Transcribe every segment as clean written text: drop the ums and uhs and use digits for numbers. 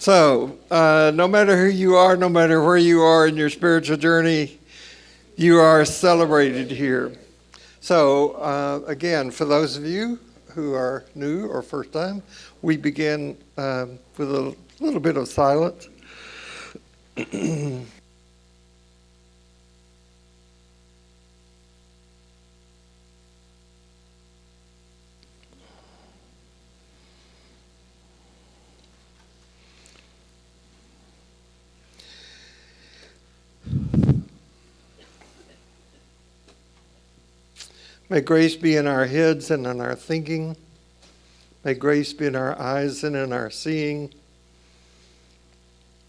No matter who you are, no matter where you are in your spiritual journey, you are celebrated here. Again, for those of you who are new or first time, we begin with a little bit of silence. May grace be in our heads and in our thinking. May grace be in our eyes and in our seeing.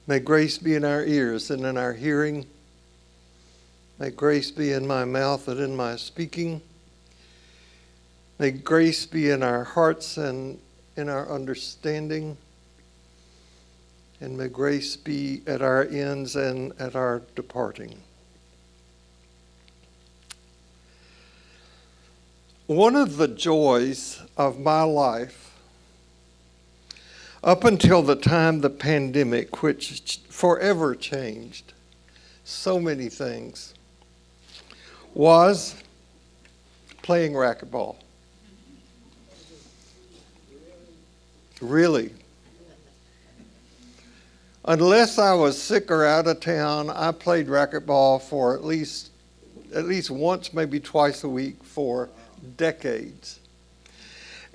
May grace be in our ears and in our hearing. May grace be in my mouth and in my speaking. May grace be in our hearts and in our understanding. And may grace be at our ends and at our departing. One of the joys of my life, up until the time the pandemic, which forever changed so many things, was playing racquetball. Really. Unless I was sick or out of town, I played racquetball for at least once, maybe twice a week for decades.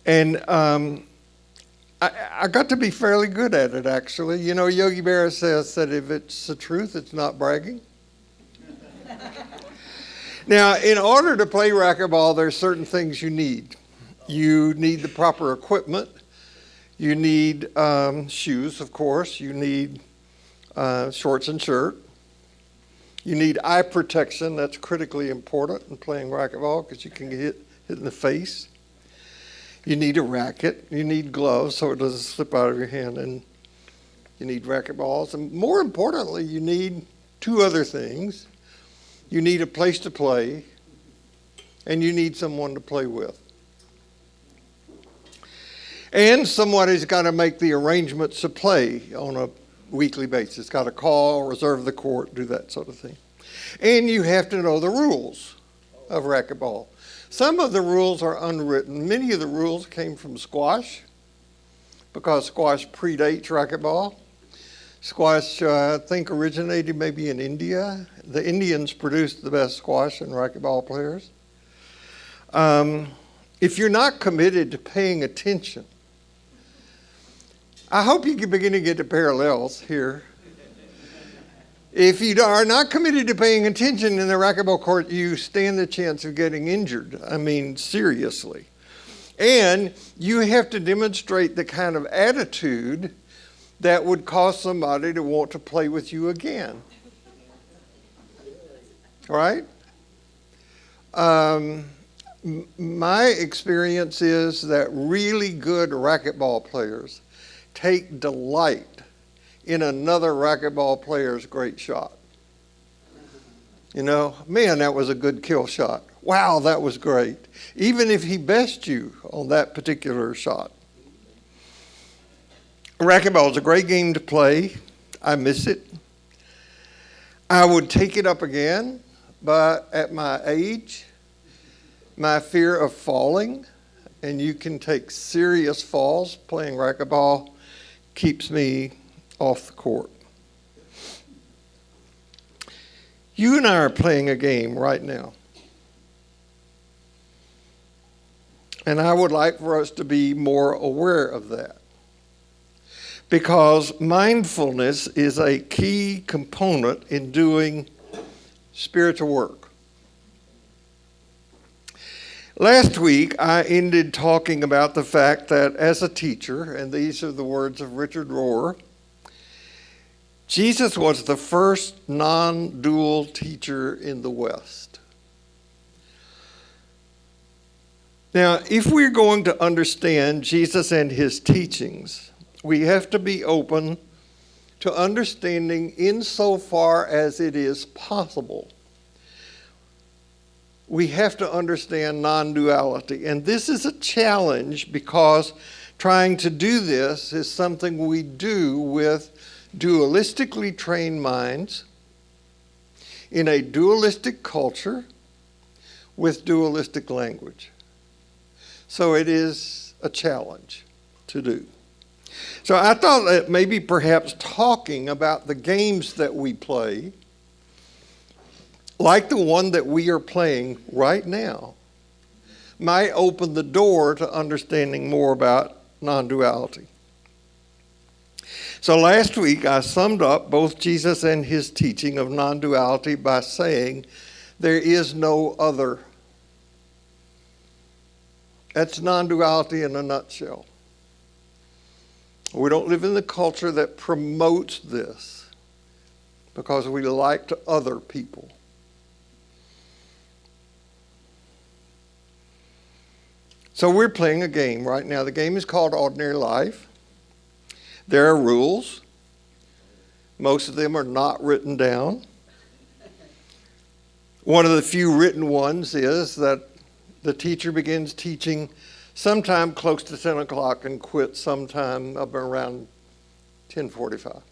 And I got to be fairly good at it, actually. You know, Yogi Berra says that if it's the truth, it's not bragging. Now, in order to play racquetball, there's certain things you need. You need the proper equipment. You need shoes, of course. You need shorts and shirt. You need eye protection. That's critically important in playing racquetball because you can get hit in the face. You need a racket. You need gloves so it doesn't slip out of your hand. And you need racquetballs. And more importantly, you need two other things. You need a place to play, and you need someone to play with. And somebody's got to make the arrangements to play on a weekly basis. Got to call, reserve the court, do that sort of thing. And you have to know the rules of racquetball. Some of the rules are unwritten. Many of the rules came from squash, because squash predates racquetball. Squash, I think, originated maybe in India. The Indians produced the best squash and racquetball players. If you're not committed to paying attention, I hope you can begin to get the parallels here. If you are not committed to paying attention in the racquetball court, you stand the chance of getting injured. I mean, seriously. And you have to demonstrate the kind of attitude that would cause somebody to want to play with you again. Right? My experience is that really good racquetball players take delight in another racquetball player's great shot. You know, man, that was a good kill shot. Wow, that was great. Even if he bested you on that particular shot. Racquetball is a great game to play. I miss it. I would take it up again, but at my age, my fear of falling, and you can take serious falls playing racquetball, keeps me off the court. You and I are playing a game right now. And I would like for us to be more aware of that. Because mindfulness is a key component in doing spiritual work. Last week, I ended talking about the fact that as a teacher, and these are the words of Richard Rohr, Jesus was the first non-dual teacher in the West. Now, if we're going to understand Jesus and his teachings, we have to be open to understanding insofar as it is possible. We have to understand non-duality. And this is a challenge because trying to do this is something we do with dualistically trained minds in a dualistic culture with dualistic language. So it is a challenge to do. So I thought that maybe perhaps talking about the games that we play, like the one that we are playing right now, might open the door to understanding more about non-duality. So last week I summed up both Jesus and his teaching of non-duality by saying there is no other. That's non-duality in a nutshell. We don't live in the culture that promotes this because we like to other people. So we're playing a game right now. The game is called Ordinary Life. There are rules. Most of them are not written down. One of the few written ones is that the teacher begins teaching sometime close to 10 o'clock and quits sometime up around 10:45.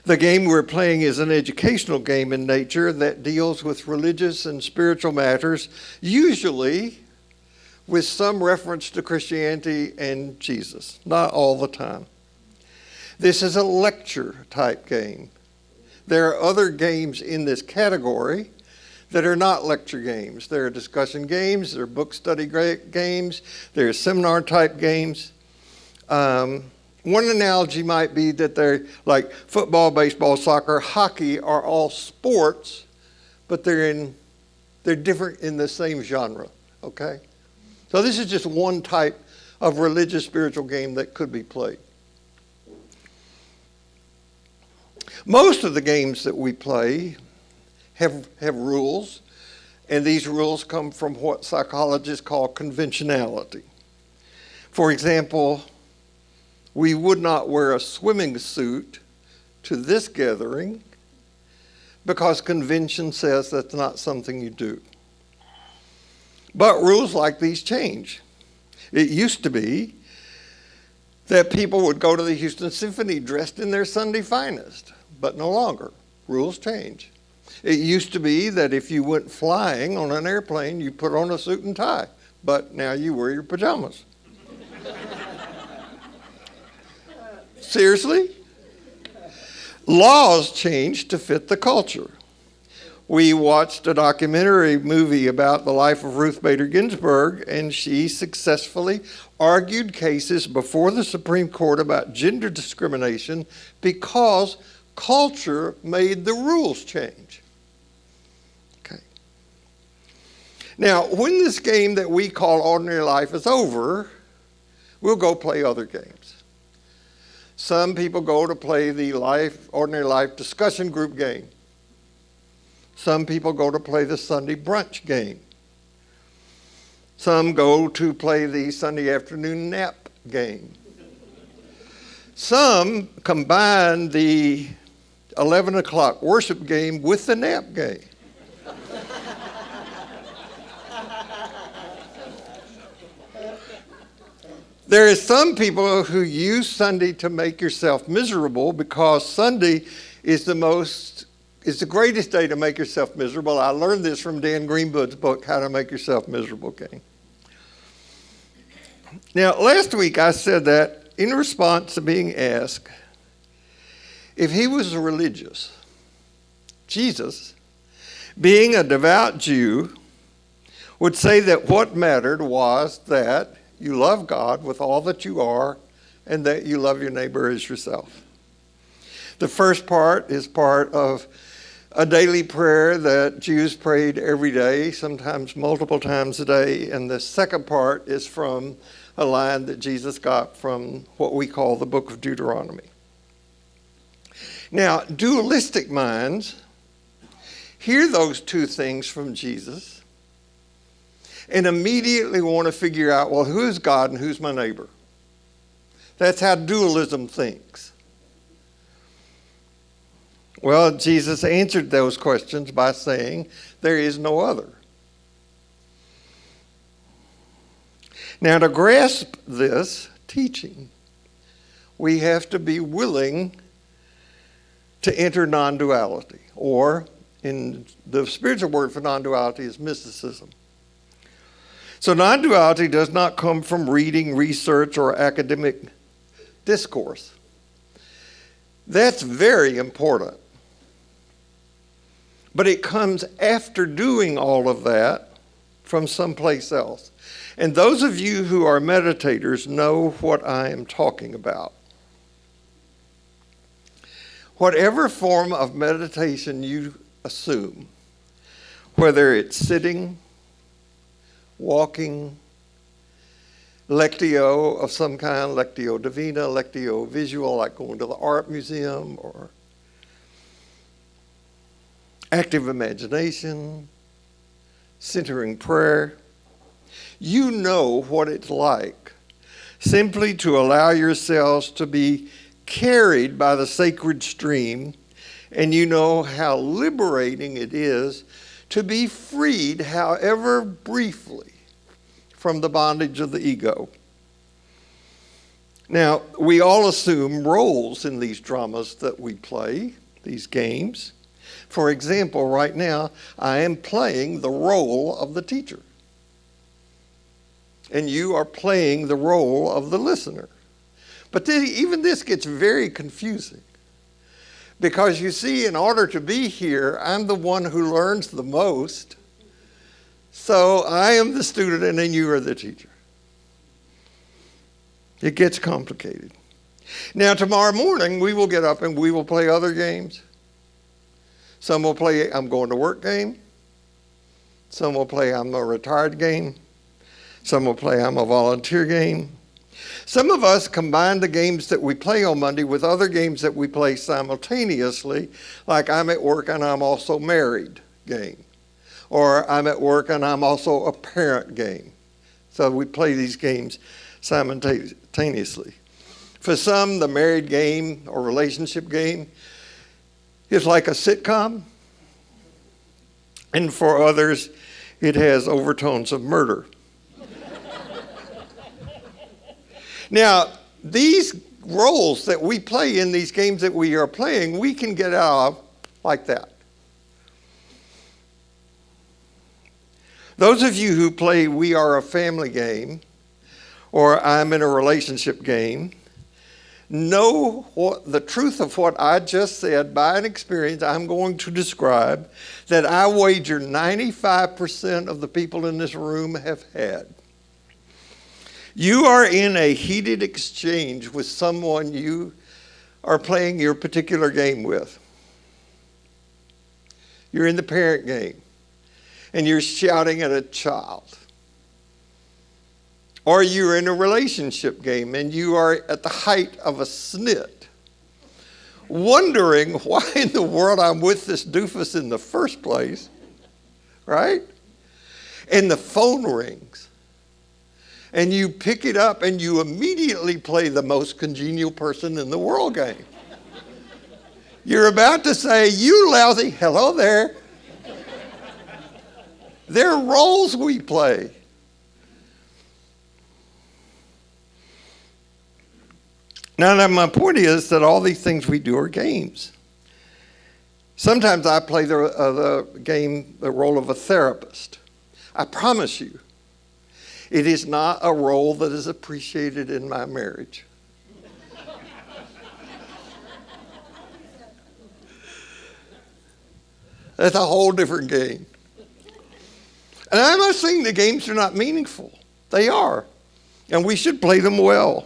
The game we're playing is an educational game in nature that deals with religious and spiritual matters, usually with some reference to Christianity and Jesus, not all the time. This is a lecture type game. There are other games in this category that are not lecture games. There are discussion games, there are book study games, there are seminar type games. One analogy might be that they're like football, baseball, soccer, hockey are all sports, but they're different in the same genre, okay? So this is just one type of religious spiritual game that could be played. Most of the games that we play have rules, and these rules come from what psychologists call conventionality. For example, we would not wear a swimming suit to this gathering because convention says that's not something you do. But rules like these change. It used to be that people would go to the Houston Symphony dressed in their Sunday finest, but no longer. Rules change. It used to be that if you went flying on an airplane, you put on a suit and tie, but now you wear your pajamas. Seriously? Laws change to fit the culture. We watched a documentary movie about the life of Ruth Bader Ginsburg, and she successfully argued cases before the Supreme Court about gender discrimination because culture made the rules change. Okay. Now, when this game that we call Ordinary Life is over, we'll go play other games. Some people go to play the Ordinary Life discussion group game. Some people go to play the Sunday brunch game. Some go to play the Sunday afternoon nap game. Some combine the 11 o'clock worship game with the nap game. There are some people who use Sunday to make yourself miserable because Sunday is the greatest day to make yourself miserable. I learned this from Dan Greenwood's book, How to Make Yourself Miserable game. Now, last week I said that in response to being asked if he was religious, Jesus, being a devout Jew, would say that what mattered was that you love God with all that you are and that you love your neighbor as yourself. The first part is part of a daily prayer that Jews prayed every day, sometimes multiple times a day. And the second part is from a line that Jesus got from what we call the book of Deuteronomy. Now, dualistic minds hear those two things from Jesus and immediately want to figure out, well, who is God and who's my neighbor? That's how dualism thinks. Well, Jesus answered those questions by saying, there is no other. Now, to grasp this teaching, we have to be willing to enter non-duality, or in the spiritual word for non-duality is mysticism. So non-duality does not come from reading, research, or academic discourse. That's very important. But it comes after doing all of that from someplace else. And those of you who are meditators know what I am talking about. Whatever form of meditation you assume, whether it's sitting, walking, lectio of some kind, lectio divina, lectio visual, like going to the art museum, or active imagination, centering prayer, you know what it's like simply to allow yourselves to be carried by the sacred stream, and you know how liberating it is to be freed, however briefly, from the bondage of the ego. Now, we all assume roles in these dramas that we play, these games. For example, right now, I am playing the role of the teacher. And you are playing the role of the listener. But even this gets very confusing. Because you see, in order to be here, I'm the one who learns the most. So I am the student and then you are the teacher. It gets complicated. Now, tomorrow morning, we will get up and we will play other games. Some will play I'm going to work game. Some will play I'm a retired game. Some will play I'm a volunteer game. Some of us combine the games that we play on Monday with other games that we play simultaneously, like I'm at work and I'm also married game. Or I'm at work and I'm also a parent game. So we play these games simultaneously. For some, the married game or relationship game is like a sitcom. And for others, it has overtones of murder. Now, these roles that we play in these games that we are playing, we can get out of like that. Those of you who play We Are a Family game, or I'm in a relationship game, know the truth of what I just said by an experience I'm going to describe that I wager 95% of the people in this room have had. You are in a heated exchange with someone you are playing your particular game with. You're in the parent game, and you're shouting at a child. Or you're in a relationship game, and you are at the height of a snit, wondering why in the world I'm with this doofus in the first place, right? And the phone rings. And you pick it up and you immediately play the most congenial person in the world game. You're about to say, you lousy, hello there. They're roles we play. Now, my point is that all these things we do are games. Sometimes I play the game, the role of a therapist. I promise you, it is not a role that is appreciated in my marriage. That's a whole different game. And I'm not saying the games are not meaningful. They are. And we should play them well.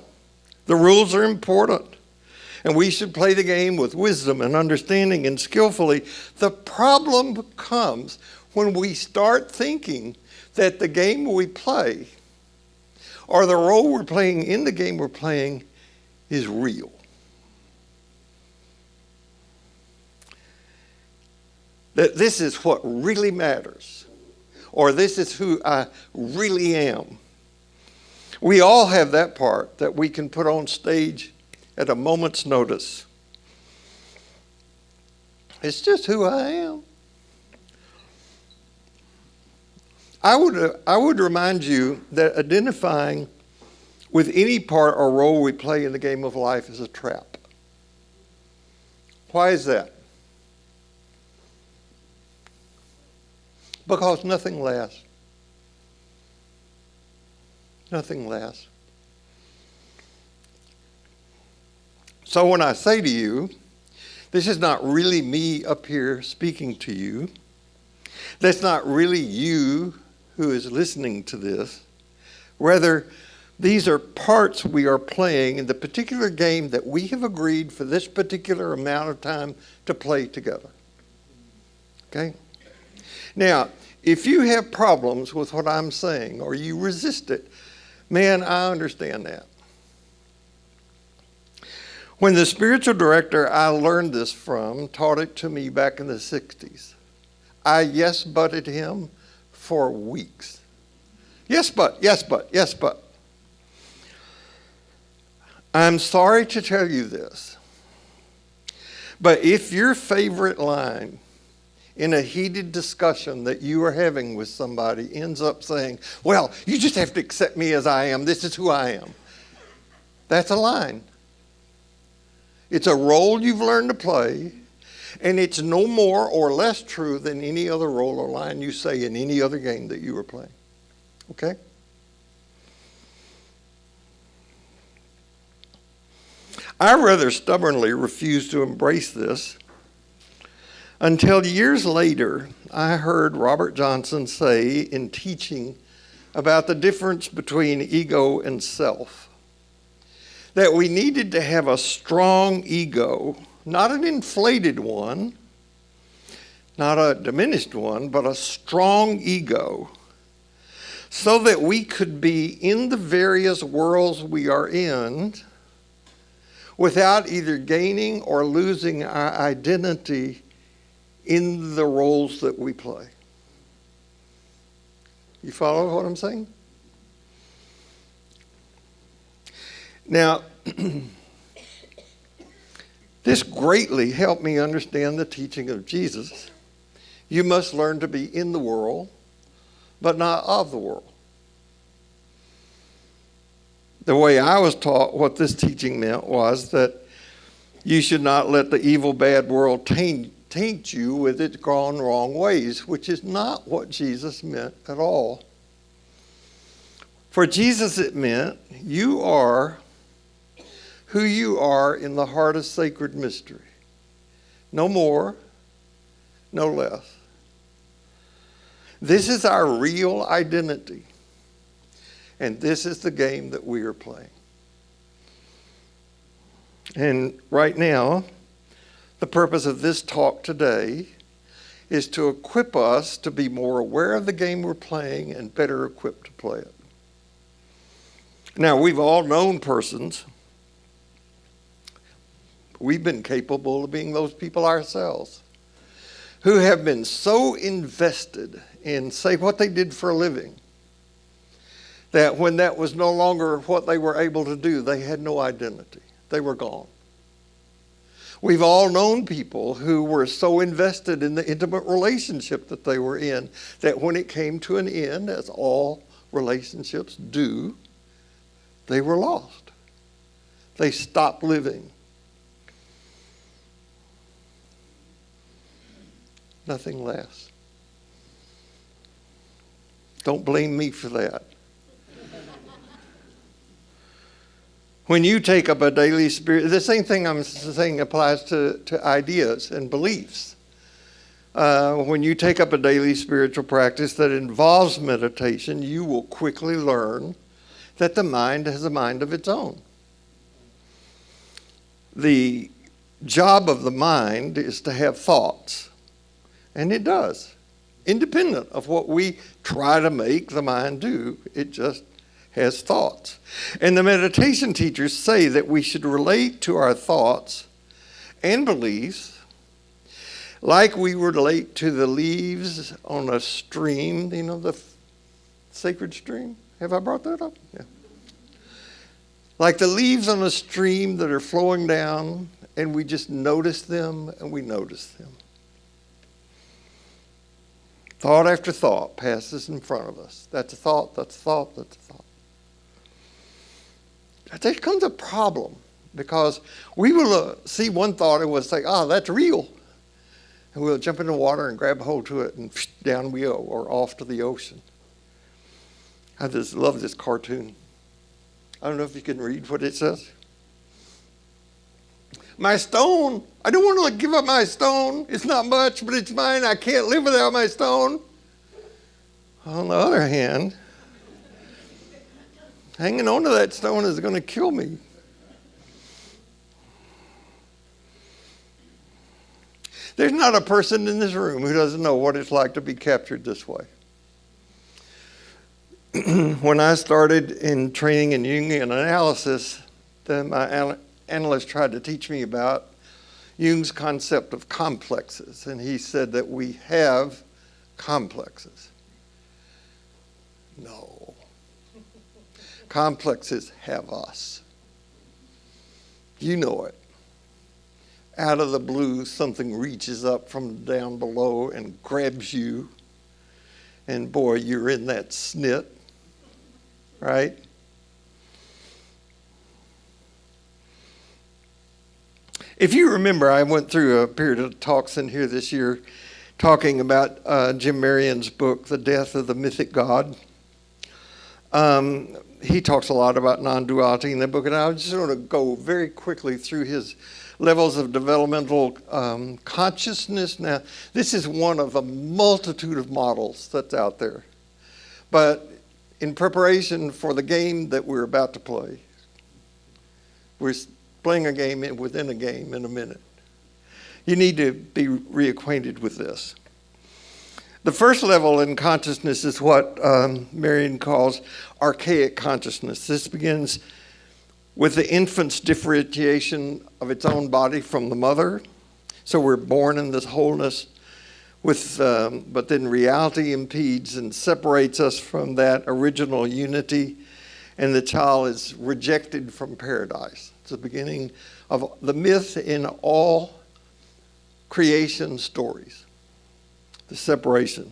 The rules are important. And we should play the game with wisdom and understanding and skillfully. The problem comes when we start thinking that the game we play or the role we're playing in the game we're playing is real. That this is what really matters, or this is who I really am. We all have that part that we can put on stage at a moment's notice. It's just who I am. I would remind you that identifying with any part or role we play in the game of life is a trap. Why is that? Because nothing lasts. Nothing lasts. So when I say to you, this is not really me up here speaking to you. That's not really you who is listening to this. Rather, these are parts we are playing in the particular game that we have agreed for this particular amount of time to play together. Okay? Now, if you have problems with what I'm saying or you resist it, man, I understand that. When the spiritual director I learned this from taught it to me back in the 60s, I yes-butted him for weeks. Yes, but. I'm sorry to tell you this, but if your favorite line in a heated discussion that you are having with somebody ends up saying, well, you just have to accept me as I am, this is who I am, that's a line. It's a role you've learned to play, and it's no more or less true than any other role or line you say in any other game that you are playing. Okay? I rather stubbornly refused to embrace this until years later I heard Robert Johnson say in teaching about the difference between ego and self, that we needed to have a strong ego, not an inflated one, not a diminished one, but a strong ego, so that we could be in the various worlds we are in without either gaining or losing our identity in the roles that we play. You follow what I'm saying? Now, this greatly helped me understand the teaching of Jesus. You must learn to be in the world, but not of the world. The way I was taught what this teaching meant was that you should not let the evil, bad world taint you with its gone wrong ways, which is not what Jesus meant at all. For Jesus, it meant you are who you are in the heart of sacred mystery. No more, no less. This is our real identity. And this is the game that we are playing. And right now, the purpose of this talk today is to equip us to be more aware of the game we're playing and better equipped to play it. Now, we've all known persons. We've been capable of being those people ourselves who have been so invested in, say, what they did for a living, that when that was no longer what they were able to do, they had no identity. They were gone. We've all known people who were so invested in the intimate relationship that they were in that when it came to an end, as all relationships do, they were lost. They stopped living. Nothing lasts. Don't blame me for that. When you take up a daily spirit, the same thing I'm saying applies to ideas and beliefs. When you take up a daily spiritual practice that involves meditation, you will quickly learn that the mind has a mind of its own. The job of the mind is to have thoughts, and it does, independent of what we try to make the mind do. It just has thoughts. And the meditation teachers say that we should relate to our thoughts and beliefs like we would relate to the leaves on a stream, you know, the sacred stream. Have I brought that up? Yeah. Like the leaves on a stream that are flowing down, and we just notice them and we notice them. Thought after thought passes in front of us. That's a thought, that's a thought, that's a thought. There comes a problem, because we will see one thought and we'll say, that's real. And we'll jump in the water and grab hold to it, and down we go, or off to the ocean. I just love this cartoon. I don't know if you can read what it says. My stone. I don't want to give up my stone. It's not much, but it's mine. I can't live without my stone. On the other hand, hanging on to that stone is going to kill me. There's not a person in this room who doesn't know what it's like to be captured this way. When I started in training in Jungian analysis, then my analyst tried to teach me about Jung's concept of complexes, and he said that we have complexes. No. Complexes have us. You know it. Out of the blue, something reaches up from down below and grabs you, and boy, you're in that snit, right? If you remember, I went through a period of talks in here this year talking about Jim Marion's book, The Death of the Mythic God. He talks a lot about non-duality in the book, and I just want to go very quickly through his levels of developmental consciousness. Now, this is one of a multitude of models that's out there. But in preparation for the game that we're about to play, we're playing a game within a game in a minute. You need to be reacquainted with this. The first level in consciousness is what Marion calls archaic consciousness. This begins with the infant's differentiation of its own body from the mother. So we're born in this wholeness, but then reality impedes and separates us from that original unity, and the child is rejected from paradise. It's the beginning of the myth in all creation stories, the separation.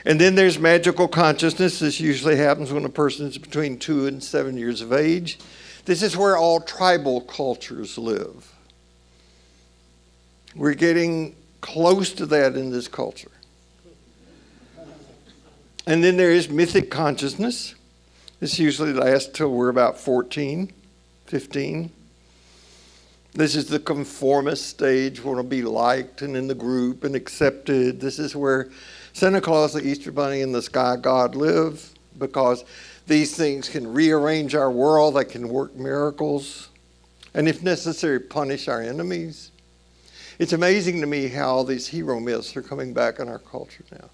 And then there's magical consciousness. This usually happens when a person is between 2 and 7 years of age. This is where all tribal cultures live. We're getting close to that in this culture. And then there is mythic consciousness. This usually lasts till we're about 14, 15. This is the conformist stage. We want to be liked and in the group and accepted. This is where Santa Claus, the Easter Bunny, and the Sky God live, because these things can rearrange our world. They can work miracles, and if necessary, punish our enemies. It's amazing to me how these hero myths are coming back in our culture now.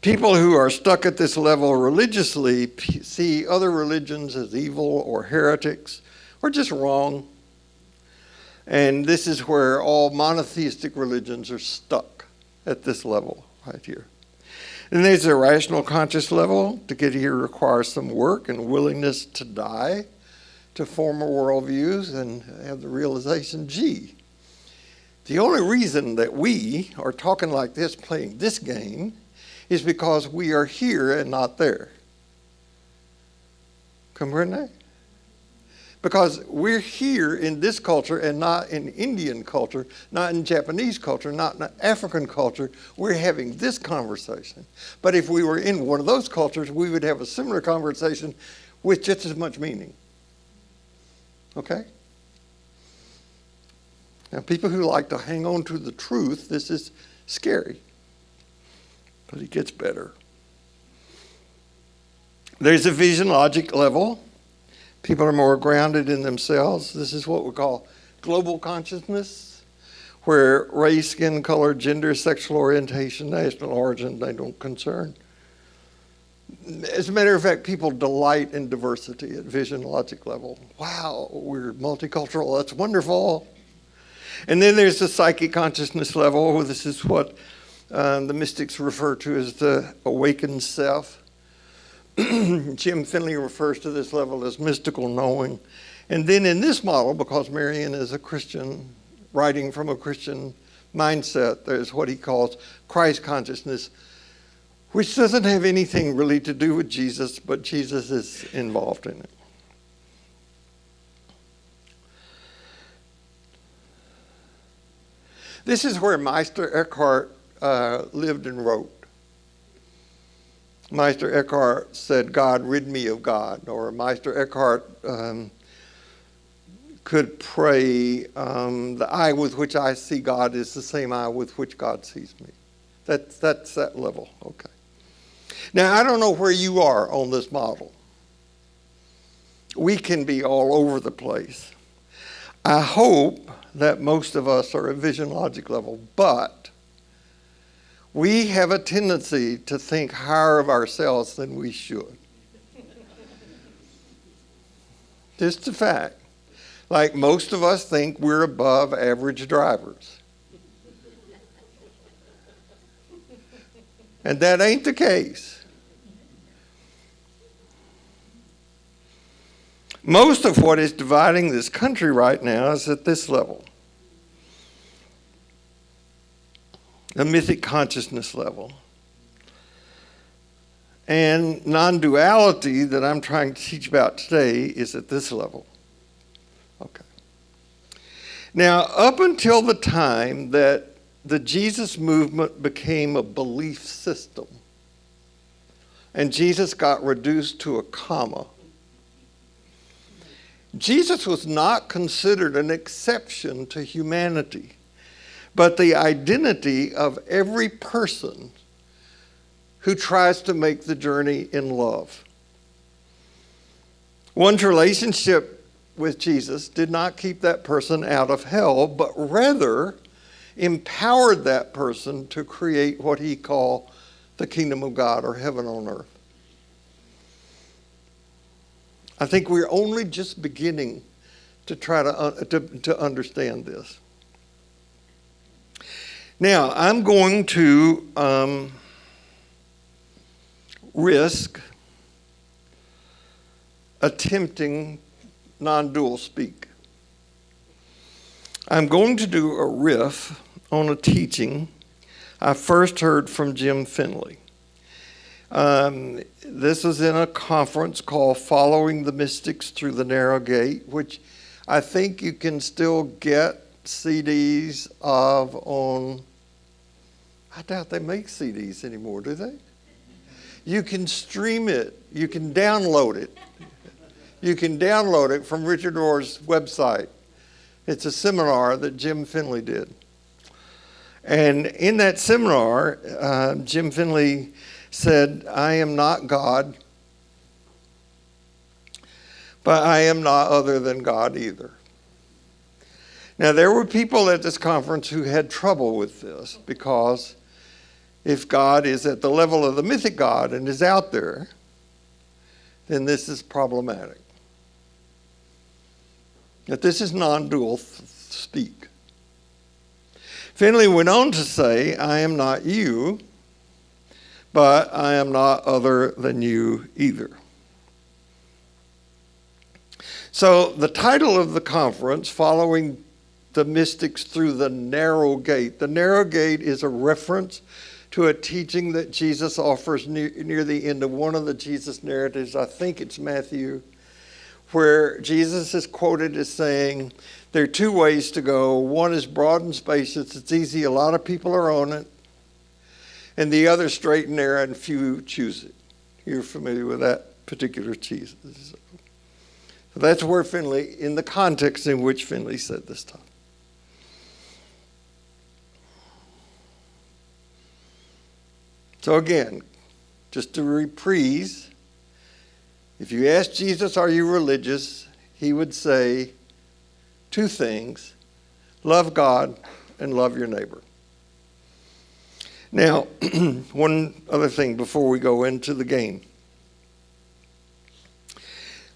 People who are stuck at this level religiously see other religions as evil or heretics or just wrong. And this is where all monotheistic religions are stuck, at this level right here. And there's a rational conscious level. To get here requires some work and willingness to die, to form a worldviews and have the realization, gee, the only reason that we are talking like this, playing this game, is because we are here and not there. Comprende? Because we're here in this culture and not in Indian culture, not in Japanese culture, not in African culture. We're having this conversation. But if we were in one of those cultures, we would have a similar conversation with just as much meaning. Okay? Now, people who like to hang on to the truth, this is scary. But it gets better. There's a vision logic level. People are more grounded in themselves. This is what we call global consciousness, where race, skin color, gender, sexual orientation, national origin, they don't concern. As a matter of fact, people delight in diversity at vision logic level. Wow, we're multicultural, that's wonderful. And then there's the psychic consciousness level. This is what the mystics refer to as the awakened self. Jim Finley refers to this level as mystical knowing. And then in this model, because Marion is a Christian, writing from a Christian mindset. There's what he calls Christ consciousness, which doesn't have anything really to do with Jesus, but Jesus is involved in it. This is where Meister Eckhart lived and wrote. Meister Eckhart said, "God, rid me of God." Or Meister Eckhart could pray, "The eye with which I see God is the same eye with which God sees me." That's that level. Okay. Now, I don't know where you are on this model. We can be all over the place. I hope that most of us are at vision logic level, but we have a tendency to think higher of ourselves than we should. Just a fact. Like most of us think we're above average drivers. And that ain't the case. Most of what is dividing this country right now is at this level. The mythic consciousness level. And non-duality that I'm trying to teach about today is at this level. Okay. Now, up until the time that the Jesus movement became a belief system, and Jesus got reduced to a comma, Jesus was not considered an exception to humanity, but the identity of every person who tries to make the journey in love. One's relationship with Jesus did not keep that person out of hell, but rather empowered that person to create what he called the kingdom of God, or heaven on earth. I think we're only just beginning to try to understand this. Now, I'm going to risk attempting non-dual speak. I'm going to do a riff on a teaching I first heard from Jim Finley. This was in a conference called Following the Mystics Through the Narrow Gate, which I think you can still get CDs of on, I doubt they make CDs anymore, do they? You can stream it. You can download it. You can download it from Richard Rohr's website. It's a seminar that Jim Finley did. And in that seminar, Jim Finley said, "I am not God, but I am not other than God either." Now, there were people at this conference who had trouble with this, because if God is at the level of the mythic God and is out there, then this is problematic. That this is non-dual speak. Finley went on to say, "I am not you, but I am not other than you either." So the title of the conference, Following the Mystics Through the Narrow Gate. The narrow gate is a reference to a teaching that Jesus offers near the end of one of the Jesus narratives. I think it's Matthew, where Jesus is quoted as saying, there are two ways to go. One is broad and spacious. It's easy. A lot of people are on it. And the other straight and narrow, and few choose it. You're familiar with that particular Jesus. So that's where Finley, in the context in which Finley said this stuff. So again, just to reprise, if you ask Jesus, "Are you religious?" he would say two things: love God and love your neighbor. Now, one other thing before we go into the game.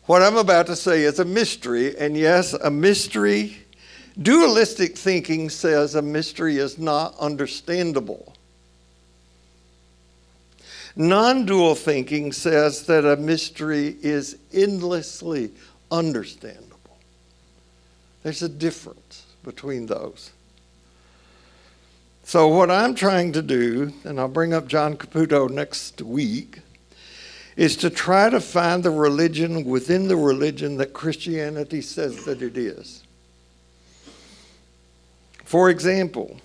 What I'm about to say is a mystery, and yes, a mystery. Dualistic thinking says a mystery is not understandable. Non-dual thinking says that a mystery is endlessly understandable. There's a difference between those. So what I'm trying to do, and I'll bring up John Caputo next week, is to try to find the religion within the religion that Christianity says that it is. For example,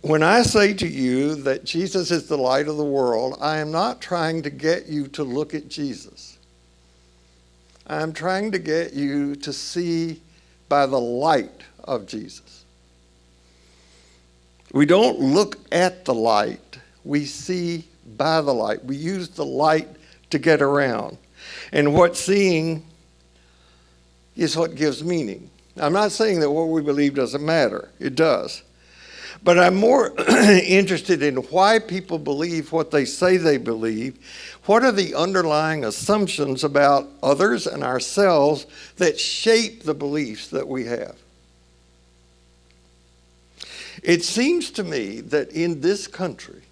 when I say to you that Jesus is the light of the world, I am not trying to get you to look at Jesus. I'm trying to get you to see by the light of Jesus. We don't look at the light, we see by the light. We use the light to get around. And what seeing is what gives meaning. I'm not saying that what we believe doesn't matter. It does. But I'm more interested in why people believe what they say they believe. What are the underlying assumptions about others and ourselves that shape the beliefs that we have? It seems to me that in this country,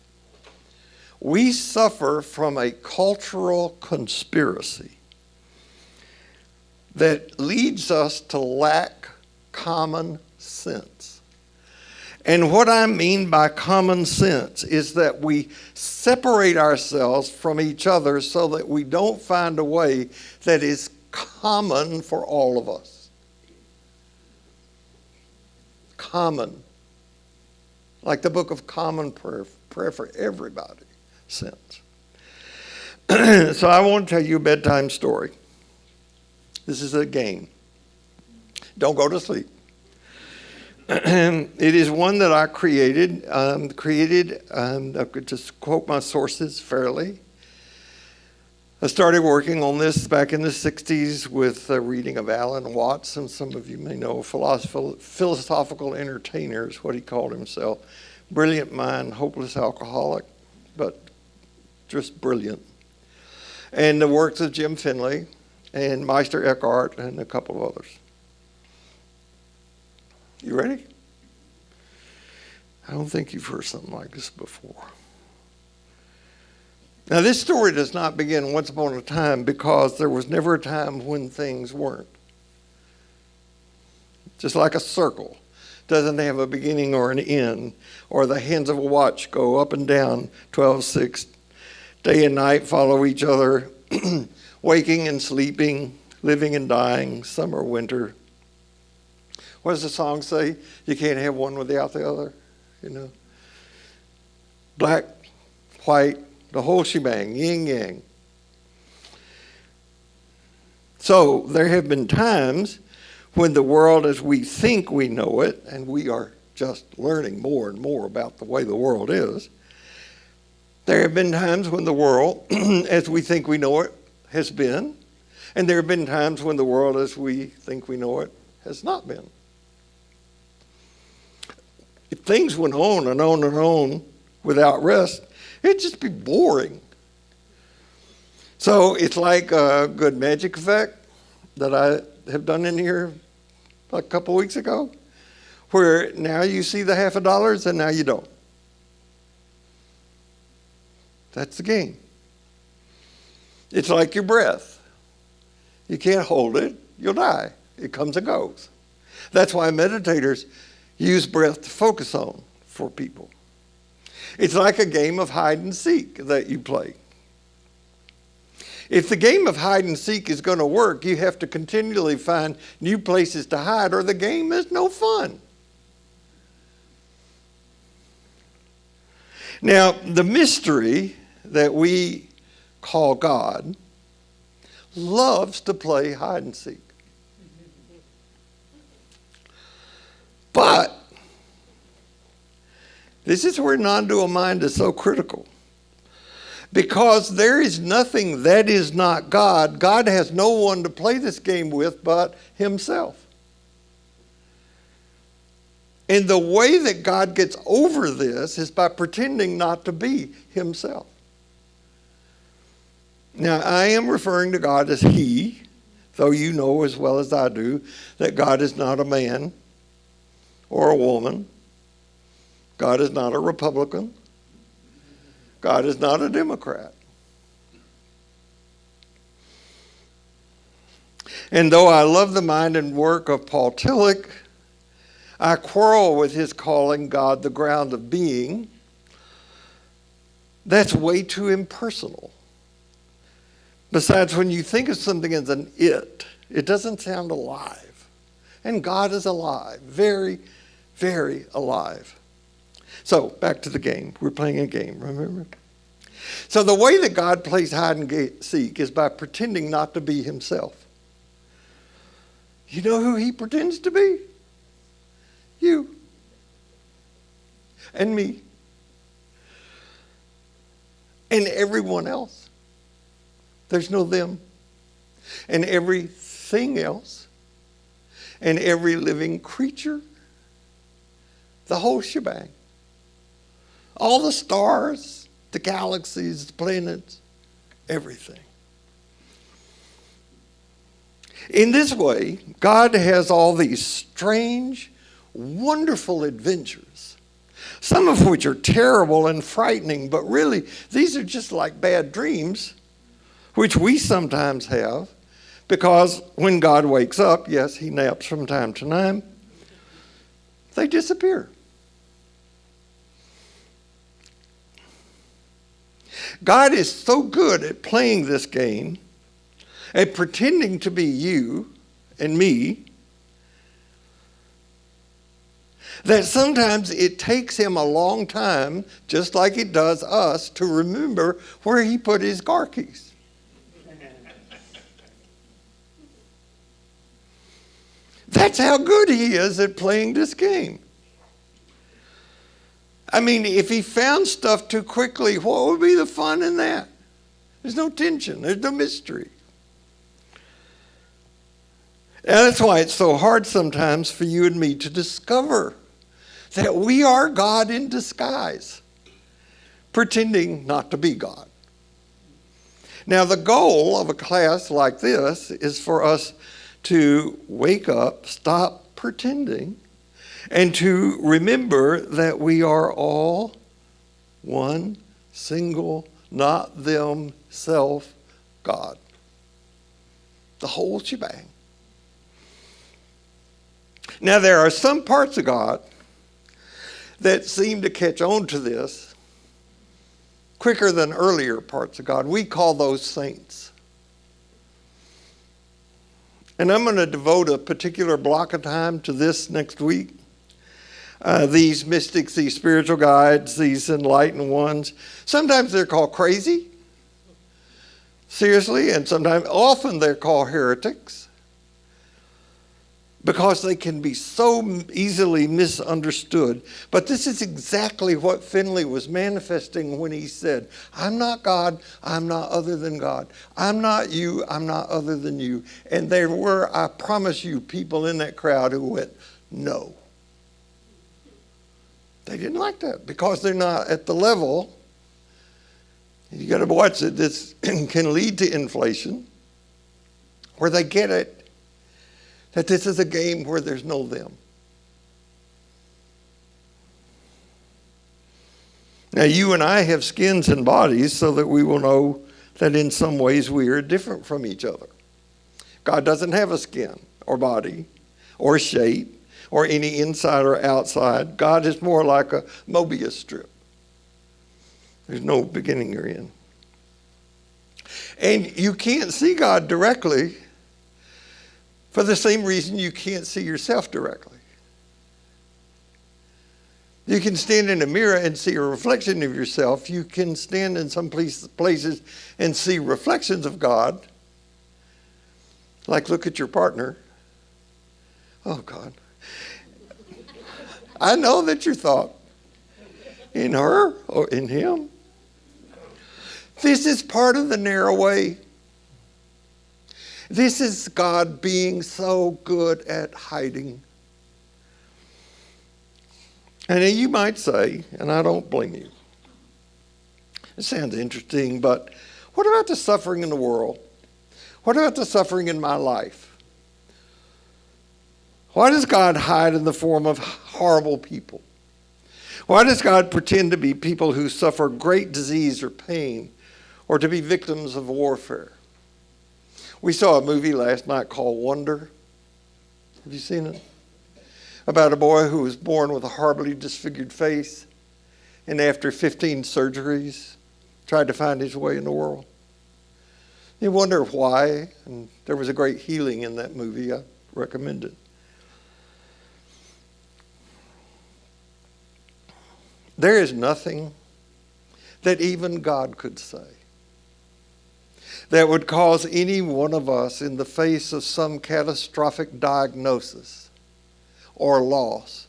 we suffer from a cultural conspiracy that leads us to lack common sense. And what I mean by common sense is that we separate ourselves from each other so that we don't find a way that is common for all of us. Common. Like the book of Common Prayer for everybody. Sense. So I want to tell you a bedtime story. This is a game. Don't go to sleep. It is one that I created. I could just quote my sources fairly. I started working on this back in the 60s with a reading of Alan Watts, and some of you may know, philosophical entertainer is what he called himself. Brilliant mind, hopeless alcoholic, but just brilliant. And the works of Jim Finley and Meister Eckhart and a couple of others. You ready? I don't think you've heard something like this before. Now, this story does not begin once upon a time because there was never a time when things weren't. Just like a circle doesn't have a beginning or an end, or the hands of a watch go up and down 12/6. Day and night follow each other, waking and sleeping, living and dying, summer, winter. What does the song say? You can't have one without the other, you know. Black, white, the whole shebang, yin yang. So there have been times when the world as we think we know it, and we are just learning more and more about the way the world is, there have been times when the world as we think we know it has been, and there have been times when the world as we think we know it has not been. If things went on and on and on without rest, it'd just be boring. So it's like a good magic effect that I have done in here a couple weeks ago, where now you see the $50 and now you don't. That's the game. It's like your breath. You can't hold it, you'll die. It comes and goes. That's why meditators use breath to focus on for people. It's like a game of hide and seek that you play. If the game of hide and seek is going to work, you have to continually find new places to hide, or the game is no fun. Now, the mystery that we call God loves to play hide and seek. But this is where non-dual mind is so critical. Because there is nothing that is not God. God has no one to play this game with but himself. And the way that God gets over this is by pretending not to be himself. Now, I am referring to God as he, though you know as well as I do that God is not a man or a woman. God is not a Republican. God is not a Democrat. And though I love the mind and work of Paul Tillich, I quarrel with his calling God the ground of being. That's way too impersonal. Besides, when you think of something as an it doesn't sound alive. And God is alive, very, very alive. So, back to the game. We're playing a game, remember? So the way that God plays hide and seek is by pretending not to be himself. You know who he pretends to be? You. And me. And everyone else. There's no them. And everything else. And every living creature. The whole shebang. All the stars, the galaxies, the planets, everything. In this way, God has all these strange, wonderful adventures, some of which are terrible and frightening, but really, these are just like bad dreams, which we sometimes have, because when God wakes up, yes, he naps from time to time, they disappear. God is so good at playing this game, at pretending to be you and me, that sometimes it takes him a long time, just like it does us, to remember where he put his car keys. That's how good he is at playing this game. I mean, if he found stuff too quickly, what would be the fun in that? There's no tension. There's no mystery. And that's why it's so hard sometimes for you and me to discover that we are God in disguise, pretending not to be God. Now, the goal of a class like this is for us to wake up, stop pretending, and to remember that we are all one, single, not them, self, God. The whole shebang. Now, there are some parts of God that seem to catch on to this quicker than earlier parts of God. We call those saints. And I'm going to devote a particular block of time to this next week. These mystics, these spiritual guides, these enlightened ones, sometimes they're called crazy, seriously, and often they're called heretics, because they can be so easily misunderstood. But this is exactly what Finley was manifesting when he said, I'm not God, I'm not other than God. I'm not you, I'm not other than you. And there were, I promise you, people in that crowd who went, no. They didn't like that because they're not at the level. You got to watch it. This can lead to inflation, where they get it that this is a game where there's no them. Now, you and I have skins and bodies so that we will know that in some ways we are different from each other. God doesn't have a skin or body or shape or any inside or outside. God is more like a Mobius strip. There's no beginning or end. And you can't see God directly for the same reason you can't see yourself directly. You can stand in a mirror and see a reflection of yourself. You can stand in some places and see reflections of God. Like look at your partner. Oh, God. I know that you thought in her or in him. This is part of the narrow way. This is God being so good at hiding. And you might say, and I don't blame you, it sounds interesting, but what about the suffering in the world? What about the suffering in my life? Why does God hide in the form of horrible people? Why does God pretend to be people who suffer great disease or pain, or to be victims of warfare? We saw a movie last night called Wonder. Have you seen it? about a boy who was born with a horribly disfigured face and after 15 surgeries tried to find his way in the world. You wonder why, and there was a great healing in that movie. I recommend it. There is nothing that even God could say that would cause any one of us in the face of some catastrophic diagnosis or loss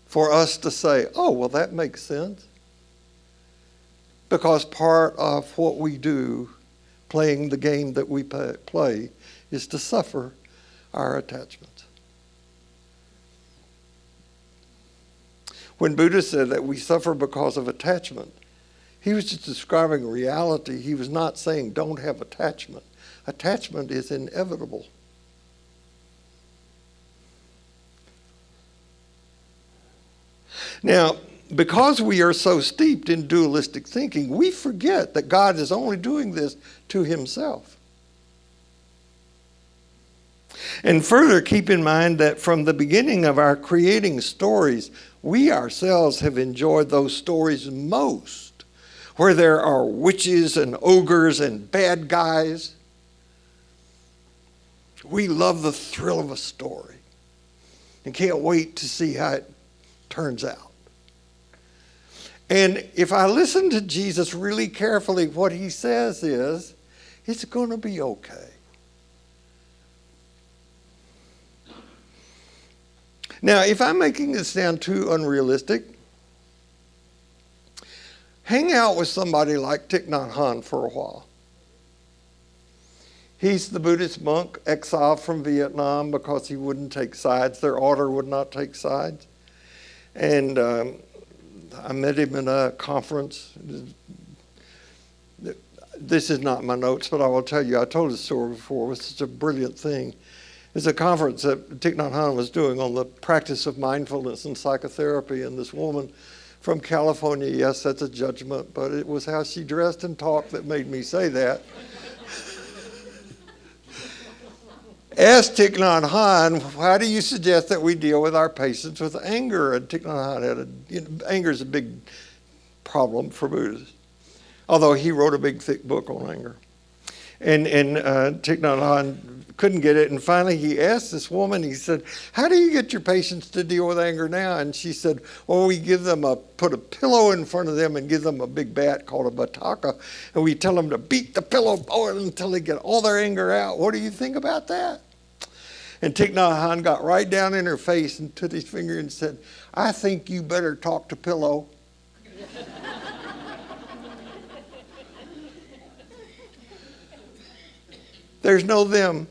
for us to say, oh, well, that makes sense. Because part of what we do, playing the game that we play, is to suffer our attachments. When Buddha said that we suffer because of attachment, he was just describing reality. He was not saying don't have attachment. Attachment is inevitable. Now, because we are so steeped in dualistic thinking, we forget that God is only doing this to himself. And further, keep in mind that from the beginning of our creating stories, we ourselves have enjoyed those stories most, where there are witches and ogres and bad guys. We love the thrill of a story and can't wait to see how it turns out. And if I listen to Jesus really carefully, what he says is, it's going to be okay. Now, if I'm making this sound too unrealistic, hang out with somebody like Thich Nhat Hanh for a while. He's the Buddhist monk exiled from Vietnam because he wouldn't take sides. Their order would not take sides. And I met him in a conference. This is not my notes, but I will tell you, I told this story before. It was such a brilliant thing. It's a conference that Thich Nhat Hanh was doing on the practice of mindfulness and psychotherapy, and this woman from California, yes, that's a judgment, but it was how she dressed and talked that made me say that. Asked Thich Nhat Hanh, how do you suggest that we deal with our patients with anger? And Thich Nhat Hanh had anger is a big problem for Buddhists, although he wrote a big, thick book on anger. And Thich Nhat Hanh couldn't get it, and finally he asked this woman, he said, how do you get your patients to deal with anger now? And she said, well, we put a pillow in front of them and give them a big bat called a bataka, and we tell them to beat the pillow until they get all their anger out. What do you think about that? And Thich Nhat Hanh got right down in her face and took his finger and said, I think you better talk to pillow. There's no them.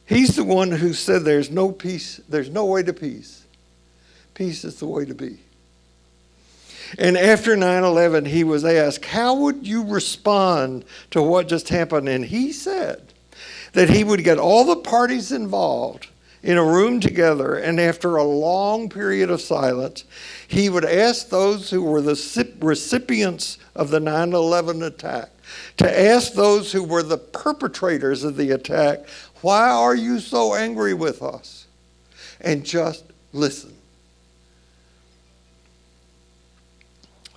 He's the one who said there's no peace, there's no way to peace. Peace is the way to be. And after 9/11, he was asked, how would you respond to what just happened? And he said that he would get all the parties involved in a room together, and after a long period of silence, he would ask those who were the recipients of the 9/11 attack to ask those who were the perpetrators of the attack, why are you so angry with us? And just listen.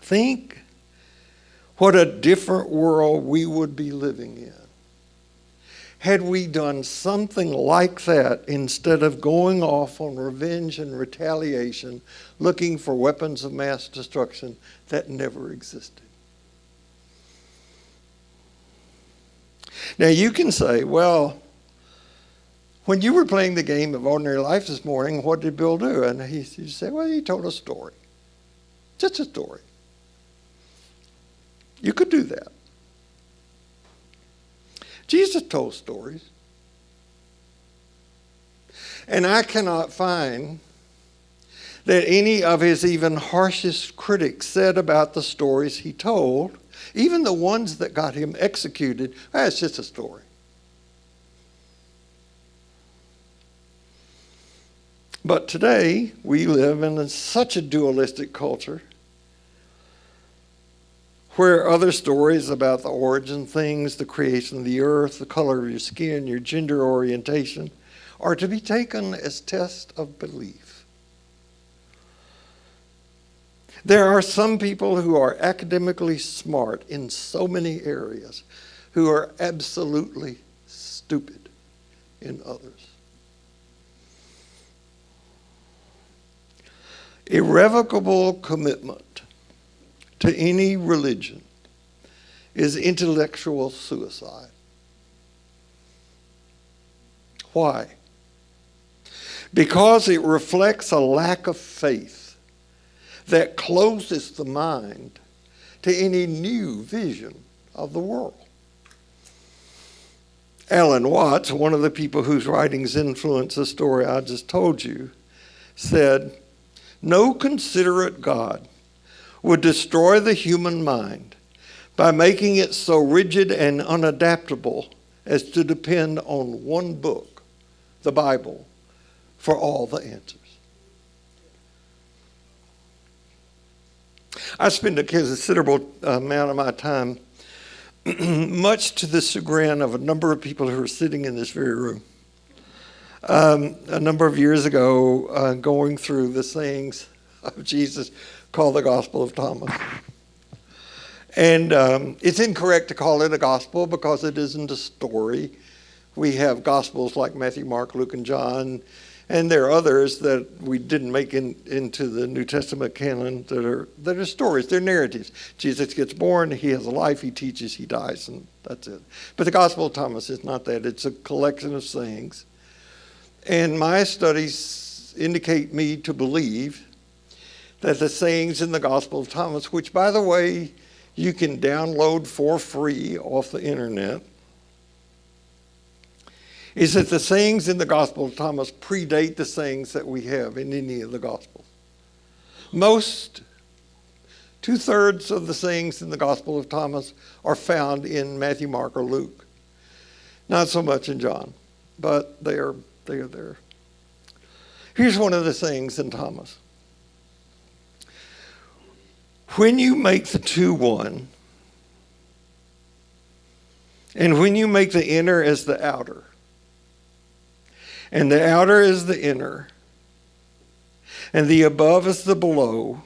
Think what a different world we would be living in had we done something like that instead of going off on revenge and retaliation, looking for weapons of mass destruction that never existed. Now you can say, well, when you were playing the game of ordinary life this morning, what did Bill do? And you say, well, he told a story. Just a story. You could do that. Jesus told stories. And I cannot find that any of his even harshest critics said about the stories he told, even the ones that got him executed, it's just a story. But today, we live in such a dualistic culture where other stories about the origin things, the creation of the earth, the color of your skin, your gender orientation, are to be taken as tests of belief. There are some people who are academically smart in so many areas who are absolutely stupid in others. Irrevocable commitment to any religion is intellectual suicide. Why? Because it reflects a lack of faith that closes the mind to any new vision of the world. Alan Watts, one of the people whose writings influence the story I just told you, said, "No considerate God would destroy the human mind by making it so rigid and unadaptable as to depend on one book, the Bible, for all the answers." I spend a considerable amount of my time, much to the chagrin of a number of people who are sitting in this very room, a number of years ago, going through the sayings of Jesus called the Gospel of Thomas. And it's incorrect to call it a gospel because it isn't a story. We have gospels like Matthew, Mark, Luke, and John, and there are others that we didn't make into the New Testament canon that are stories. They're narratives. Jesus gets born, he has a life, he teaches, he dies, and that's it. But the Gospel of Thomas is not that. It's a collection of sayings. And my studies indicate me to believe that the sayings in the Gospel of Thomas, which, by the way, you can download for free off the internet, is that the sayings in the Gospel of Thomas predate the sayings that we have in any of the Gospels. Most, 2/3 of the sayings in the Gospel of Thomas are found in Matthew, Mark, or Luke. Not so much in John, but they are there. Here's one of the sayings in Thomas. When you make the two one, and when you make the inner as the outer, and the outer as the inner, and the above as the below,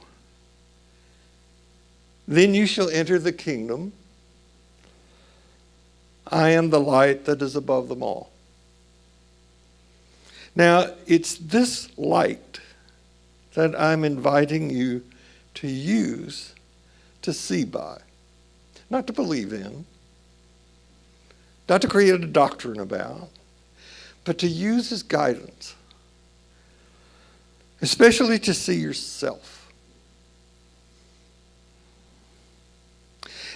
then you shall enter the kingdom. I am the light that is above them all. Now, it's this light that I'm inviting you to use to see by, not to believe in, not to create a doctrine about, but to use as guidance, especially to see yourself,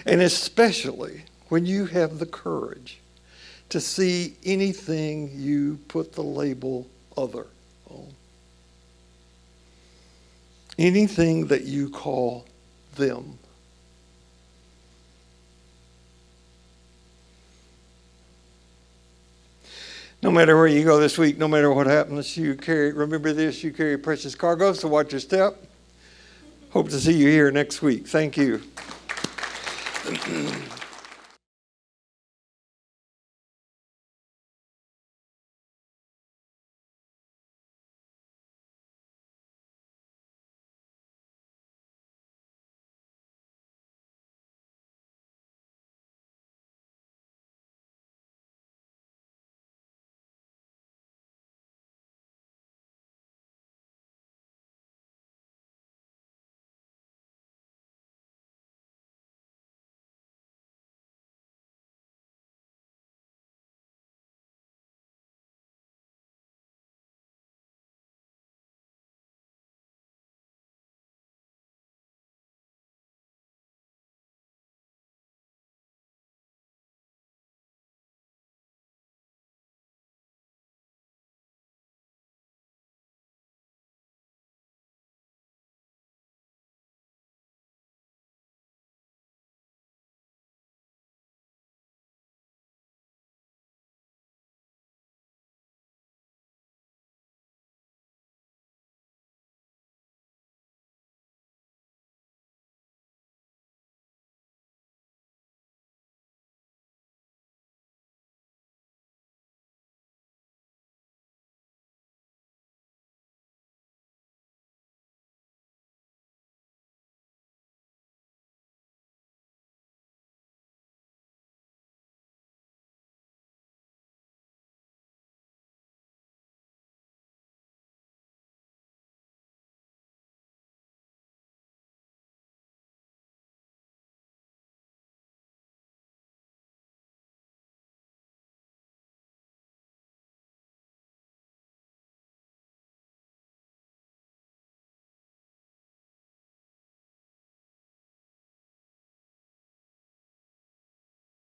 and especially when you have the courage to see anything you put the label other on. Anything that you call them. No matter where you go this week, no matter what happens, remember this, you carry precious cargo, so watch your step. Hope to see you here next week. Thank you.